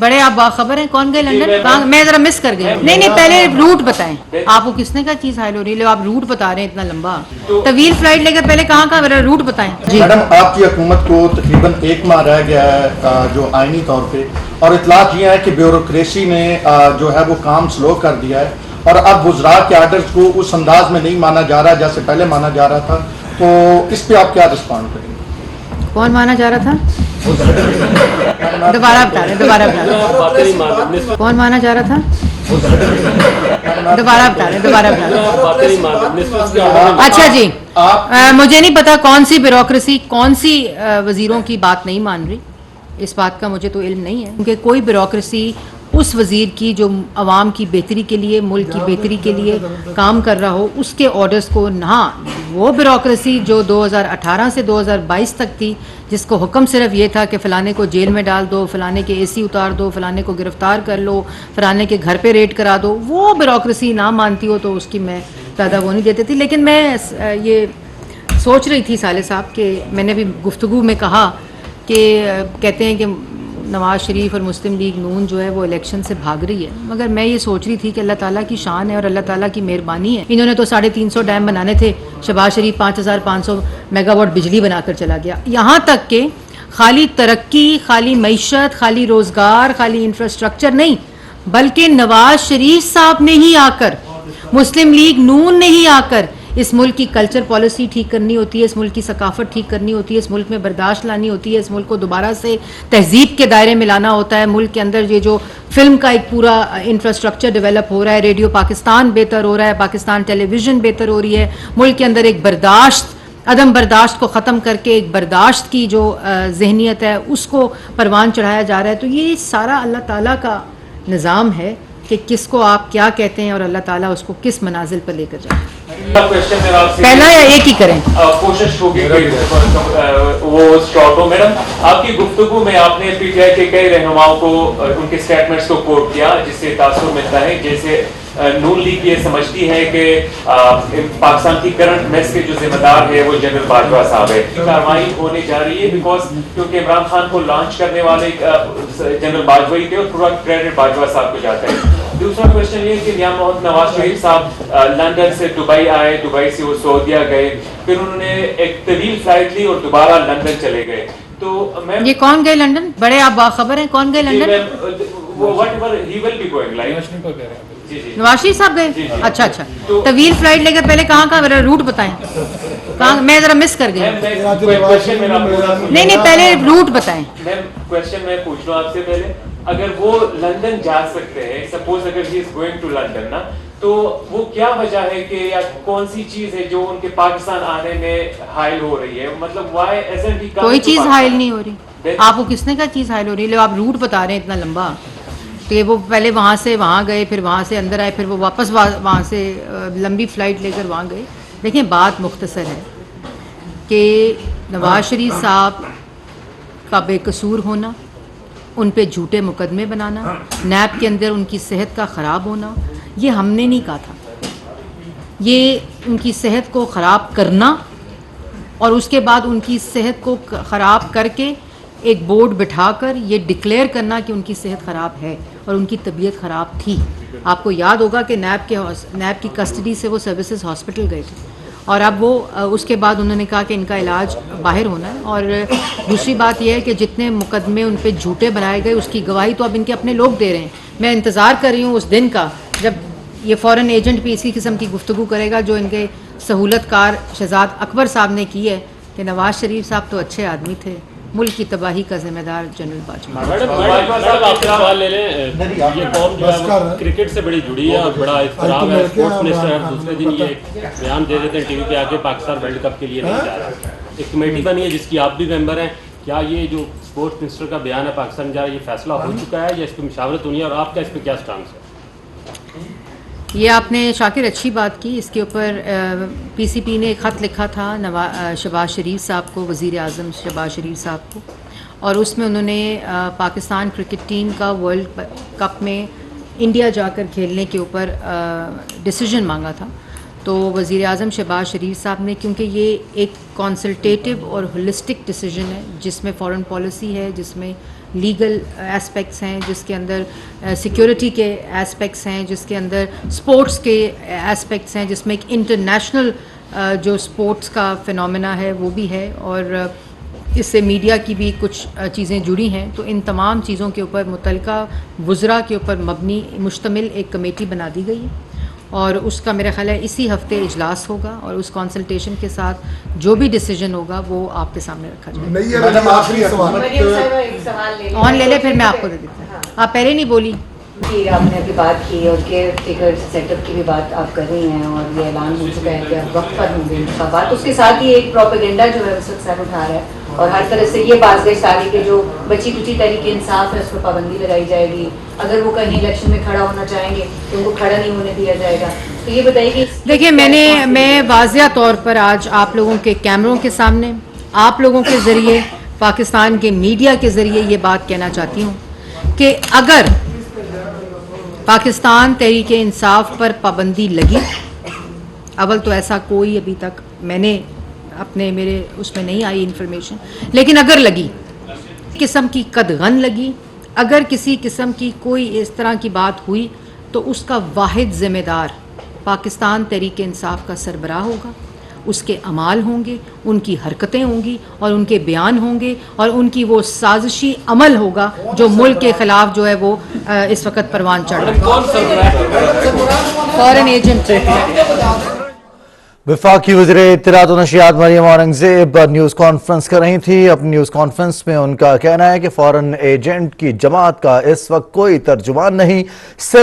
बड़े आप बाखबर हैं, कौन गए लंदन? मैं जरा मिस कर गई। नहीं, पहले रूट बताएं। आपको किसने कहा चीज हाइल हो रही है? आप रूट बता रहे हैं इतना लंबा, तवील फ्लाइट लेकर पहले कहाँ मेरा रूट बताएं जी। मैडम, आपकी हुकूमत को तकरीबन 1 माह रह गया है जो आईनी तौर पे, और इतलात ये है कि ब्यूरोक्रेसी ने जो है वो काम स्लो कर दिया है, और अब वुज़रा के आर्डर्स को उस अंदाज में नहीं माना जा रहा जैसे पहले माना जा रहा था, तो इस पे आप क्या रिस्पॉन्ड करेंगे? कौन माना जा रहा था? दोबारा बता रहे, कौन माना जा रहा था? दोबारा बता रहे। अच्छा जी, मुझे नहीं पता कौन सी ब्यूरोक्रेसी, कौन सी वजीरों की बात नहीं मान रही, इस बात का मुझे तो इल्म नहीं है, क्योंकि कोई ब्यूरोक्रेसी उस वज़ीर की जो आवाम की बेहतरी के लिए, मुल्क की बेहतरी के लिए काम कर रहा हो, उसके ऑर्डर्स को ना, वो ब्यूरोक्रेसी जो 2018 से 2022 तक थी, जिसको हुक्म सिर्फ ये था कि फ़लाने को जेल में डाल दो, फ़लाने के एसी उतार दो, फ़लाने को गिरफ़्तार कर लो, फ़लाने के घर पे रेड करा दो, वो ब्यूरोक्रेसी ना मानती हो तो उसकी मैं ज़्यादा वो नहीं देती थी। लेकिन मैं ये सोच रही थी साले साहब कि मैंने भी गुफ्तगू में कहा कि कहते हैं कि नवाज़ शरीफ और मुस्लिम लीग नून जो है वो इलेक्शन से भाग रही है, मगर मैं ये सोच रही थी कि अल्लाह ताला की शान है और अल्लाह ताला की मेहरबानी है। इन्होंने तो 350 डैम बनाने थे, शहबाज शरीफ 5500 मेगावाट बिजली बनाकर चला गया। यहाँ तक कि खाली तरक्की, खाली मईशत, खाली रोज़गार, खाली इंफ्रास्ट्रक्चर नहीं, बल्कि नवाज़ शरीफ साहब ने ही आकर, मुस्लिम लीग नून ने ही आकर इस मुल्क की कल्चर पॉलिसी ठीक करनी होती है, इस मुल्क की सकाफत ठीक करनी होती है, इस मुल्क में बर्दाश्त लानी होती है, इस मुल्क को दोबारा से तहजीब के दायरे में लाना होता है। मुल्क के अंदर ये जो फिल्म का एक पूरा इंफ्रास्ट्रक्चर डेवलप हो रहा है, रेडियो पाकिस्तान बेहतर हो रहा है, पाकिस्तान टेलीविज़न बेहतर हो रही है, मुल्क के अंदर एक बर्दाश्त, अदम बर्दाश्त को ख़त्म करके एक बर्दाश्त की जो जहनीत है उसको परवान चढ़ाया जा रहा है। तो ये सारा अल्लाह ताला का निज़ाम है कि किसको आप क्या कहते हैं और अल्लाह ताला उसको किस मनाजिल पर लेकर जाए। पहला या एक ही करें, कोशिश होगी वो शॉर्ट हो। मैडम, आपकी गुफ्तगू में आपने पीटीआई के कई रहनुमाओं को उनके स्टेटमेंट्स को कोट किया, जिससे तासुर मिलता है जैसे नून लीग ये समझती है कि पाकिस्तान की करंट मेस के जो जिम्मेदार है वो जनरल बाजवा साहब है। कार्रवाई होने जा रही है क्योंकि इमरान खान को लॉन्च करने वाले जनरल बाजवा ही थे और पूरा क्रेडिट बाजवा साहब को जाता है। दूसरा क्वेश्चन ये कि मोहम्मद नवाज शरीफ साहब लंदन से दुबई आए, दुबई से वो सऊदीया गए, फिर उन्होंने एक तवील फ्लाइट ली और दोबारा लंदन चले गए। तो मैं ये कौन गए लंदन? बड़े आप बाखबर हैं, कौन गए लंदन? नवाज शरीफ साहब गए? अच्छा, तवील फ्लाइट लेकर पहले कहाँ मेरा रूट बताएं, कहाँ? मैं जरा मिस कर गई। नहीं, पहले रूट बताएं। क्वेश्चन मैं पूछ रहा हूँ आपसे पहले, अगर वो लंदन जा सकते हैं, सपोज अगर he is going to London ना, तो वो क्या वजह है कि या कौन सी चीज है जो उनके पाकिस्तान आने में हाइल हो रही है? मतलब व्हाई एजंट ही कोई चीज हाइल नहीं हो रही। आपको किसने कहा चीज हाइल हो रही है? आप रूट बता रहे हैं इतना लंबा, तो वो पहले वहाँ से वहाँ गए, फिर वहाँ से अंदर आए, फिर वो वापस वहाँ से लंबी फ़्लाइट लेकर वहाँ गए। देखिए, बात मुख्तसर है कि नवाज शरीफ साहब का बेकसूर होना, उन पे झूठे मुकदमे बनाना, नैब के अंदर उनकी सेहत का ख़राब होना, ये हमने नहीं कहा था। ये उनकी सेहत को ख़राब करना और उसके बाद उनकी सेहत को ख़राब करके एक बोर्ड बिठाकर ये डिक्लेयर करना कि उनकी सेहत ख़राब है और उनकी तबीयत ख़राब थी। आपको याद होगा कि नैब की कस्टडी से वो सर्विसेज हॉस्पिटल गए थे और अब वो उसके बाद उन्होंने कहा कि इनका इलाज बाहर होना है। और दूसरी बात यह है कि जितने मुकदमे उन पे झूठे बनाए गए उसकी गवाही तो अब इनके अपने लोग दे रहे हैं। मैं इंतज़ार कर रही हूँ उस दिन का जब ये फ़ॉरेन एजेंट भी इसी किस्म की गुफ्तगू करेगा जो इनके सहूलतकार शहजाद अकबर साहब ने की है कि नवाज़ शरीफ साहब तो अच्छे आदमी थे, मुल्क की तबाही का जिम्मेदार जनरल बाजवा। मैडम आपसे सवाल ले लें, ये कौम जो है क्रिकेट से बड़ी जुड़ी है और बड़ा इख्तराम है। स्पोर्ट्स मिनिस्टर दूसरे दिन ये बयान दे देते हैं टीवी पे आके, पाकिस्तान वर्ल्ड कप के लिए नहीं जा रहा। एक कमेटी बनी है जिसकी आप भी मेंबर हैं, क्या ये जो स्पोर्ट्स मिनिस्टर का बयान है पाकिस्तान जा रहा है, ये फैसला हो चुका है या इस पर मुशावरत होनी है, और आपका इस पर क्या स्टांस है? ये आपने शाकिर अच्छी बात की। इसके ऊपर पीसीपी ने एक ख़त लिखा था शहबाज शरीफ साहब को, वज़ीर आज़म शहबाज शरीफ साहब को, और उसमें उन्होंने पाकिस्तान क्रिकेट टीम का वर्ल्ड कप में इंडिया जाकर खेलने के ऊपर डिसीजन मांगा था। तो वज़ीर आज़म शहबाज शरीफ साहब ने, क्योंकि ये एक कंसल्टेटिव और होलिस्टिक डिसीजन है जिसमें फ़ॉरेन पॉलिसी है, जिसमें लीगल एस्पेक्ट्स हैं, जिसके अंदर सिक्योरिटी के एस्पेक्ट्स हैं, जिसके अंदर स्पोर्ट्स के एस्पेक्ट्स हैं, जिसमें एक इंटरनेशनल जो स्पोर्ट्स का फिनोमेना है वो भी है, और इससे मीडिया की भी कुछ चीज़ें जुड़ी हैं। तो इन तमाम चीज़ों के ऊपर मुतल्लिका वज़रा के ऊपर मबनी मुश्तमिल एक कमेटी बना दी गई है, और उसका मेरा ख्याल है इसी हफ्ते इजलास होगा, और उस कंसल्टेशन के साथ जो भी डिसीजन होगा वो आपके सामने रखा जाएगा। मैडम आखिरी सवाल ऑन ले ले, फिर मैं आपको दे देती हूँ। आप पहले नहीं बोली। जी, आपने अभी बात की और केयर टेकर सेटअप की भी बात आप कर रही हैं, और ये ऐलान हो चुका है कि आप वक्त पर होंगे इंतखाबात। उसके साथ ही एक प्रोपेगेंडा जो है उस वक्त सर उठा रहा है, और हर तरह से ये बाज़ आ रही कि जो बची कुची तरीके इंसाफ है उस पर पाबंदी लगाई जाएगी। अगर वो कहीं इलेक्शन में खड़ा होना चाहेंगे तो उनको खड़ा नहीं होने दिया जाएगा। तो ये बताइए कि देखिए, मैं वाज़िया तौर पर आज आप लोगों के कैमरों के सामने, आप लोगों के ज़रिए, पाकिस्तान के मीडिया के ज़रिए ये बात कहना चाहती हूँ कि अगर पाकिस्तान तहरीक इंसाफ पर पाबंदी लगी, अव्वल तो ऐसा कोई अभी तक मेरे उसमें नहीं आई इन्फॉर्मेशन, लेकिन अगर लगी, किस्म की कदगन लगी, अगर किसी किस्म की कोई इस तरह की बात हुई, तो उसका वाहिद ज़िम्मेदार पाकिस्तान तहरीक इंसाफ का सरबराह होगा। उसके अमाल होंगे, उनकी हरकतें होंगी, और उनके बयान होंगे, और उनकी वो साजिशी अमल होगा जो मुल्क के ख़िलाफ़ जो है वो इस वक्त परवान चढ़ रहा है। फॉरेन एजेंट वफाकी वज़ीर इत्तलात व नशियात मरियम औरंगज़ेब न्यूज़ कॉन्फ्रेंस कर रही थी। अपनी न्यूज़ कॉन्फ्रेंस में उनका कहना है कि फॉरेन एजेंट की जमात का इस वक्त कोई तर्जुमान नहीं, सिर्फ